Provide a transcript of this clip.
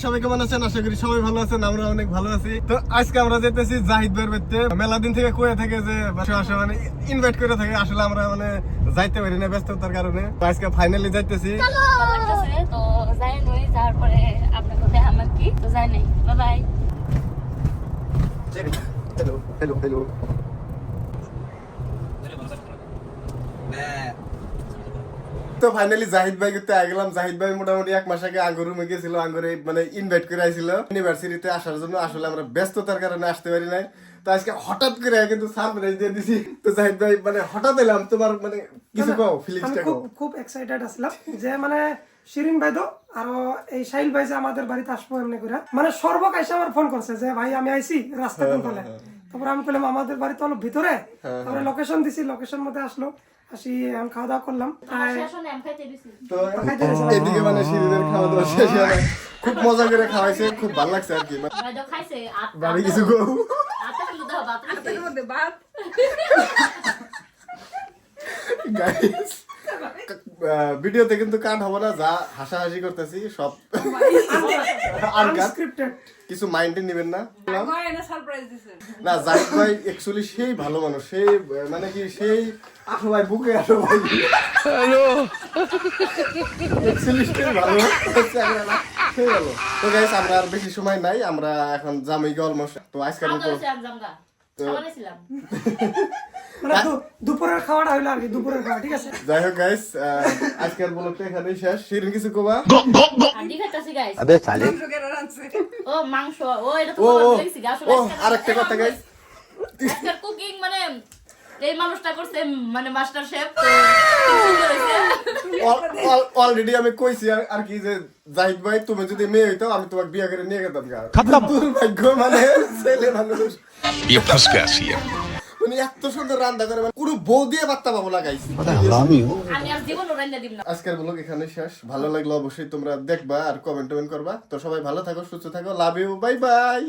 সবাই কেমন আছেন? আশা করি সবাই ভালো আছেন, আমরা অনেক ভালো আছি। তো আজকে আমরা যেতেছি জাহিদ ভাইয়ের বাড়িতে। মেলা দিন থেকে কয়ে থাকে যে আসে মানে ইনভাইট করে থাকে, আসলে আমরা মানে যাইতে পারি না ব্যস্ততার কারণে। তো আজকে ফাইনালি যাইতেছি। তো যাই নই, তারপরে আপনাকে দেখা কি তো যাই নাই। Bye bye. Hello hello hello. তো ফাইনালি জাহিদ ভাই করতে গেলাম। জাহিদ ভাই মোটামুটি এক মাস আগে আঙ্গুর রুমে গেছিল, আঙ্গুরে মানে ইনভাইট করে আইছিল ইউনিভার্সিটিতে আসার জন্য। আসলে আমরা ব্যস্ততার কারণে আসতে পারি নাই। তো আজকে হঠাৎ করে কিন্তু সারপ্রাইজ দিয়ে দিছি। তো জাহিদ ভাই মানে হঠাৎ এলাম, তোমার মানে কিছু কও, ফিলিংসটা কও। খুব এক্সাইটেড আসলাম যে মানে শিরিন ভাই তো আরো এই সাহিল ভাই যে আমাদের বাড়িতে আসবো এমনি করে মানে সর্বক এসে আমার ফোন করছে যে ভাই আমি আইছি রাস্তা কোন ফলে। তারপর আমি বললাম আমাদের বাড়ি তো হলো ভিতরে, তারপরে লোকেশন দিছি, লোকেশন মধ্যে আসলো। আসি এখন খাওয়া দাওয়া করলাম। তো এদিকে মানে শিরিনের খাওয়া দাওয়া শেষ হয়ে গেল। খুব মজা করে খাওয়াইছে, খুব ভালো লাগছে আর কি। বাড়ি কিছু কও। Guys, ভিডিওতে কিন্তু কাট হবে না, যা হাসাহাসি করতেছি সব আনস্ক্রিপ্টেড, কিছু মাইন্ডে নেবেন না। না জাহিদ ভাই অ্যাকচুয়ালি সেই ভালো মানুষ, সেই মানে কি সেই আসো ভাই বুকে আসো ভাই। হ্যালো অ্যাকচুয়ালি সেই ভালো সেই ভালো। তো গাইস আমরা আর বেশি সময় নাই, আমরা এখন জামাই অলমোস্ট। তো আজকের মতো দুপুরের খাওয়াটা হইলো আর কি, দুপুরের খাওয়া ঠিক আছে। যাই হোক গাইস, আজকের ব্লগটা এখানেই শেষ। শিরিন কিছু কবা? আবে সালে ও মাংস, ও এটা তো ও বলেছি আসলে ও আরেকটা কথা গাইস, আজকের কুকিং মানে এই মানুষটা করছে মানে মাস্টার শেফ। অলরেডি আমি কইছি আর কি যে জাহিদ ভাই তুমি যদি মেয়ে হইতো আমি তোমাকে বিয়ে করে নিয়ে গেতাম। দুর্ভাগ্য মানে ছেলে মানুষ ये फंस गया सीएम। উনি এত সুন্দর রান্না করে মানে পুরো বউ দিয়ে বার্তা পাবো লাগাইছি। আমি আর জীবন রান্না দিব না। আজকের ব্লগ এখানে শেষ। ভালো লাগলো অবশ্যই তোমরা দেখবা আর কমেন্ট করবা। তো সবাই ভালো থাকো, সুস্থ থাকো, লাভ ইউ, বাই বাই।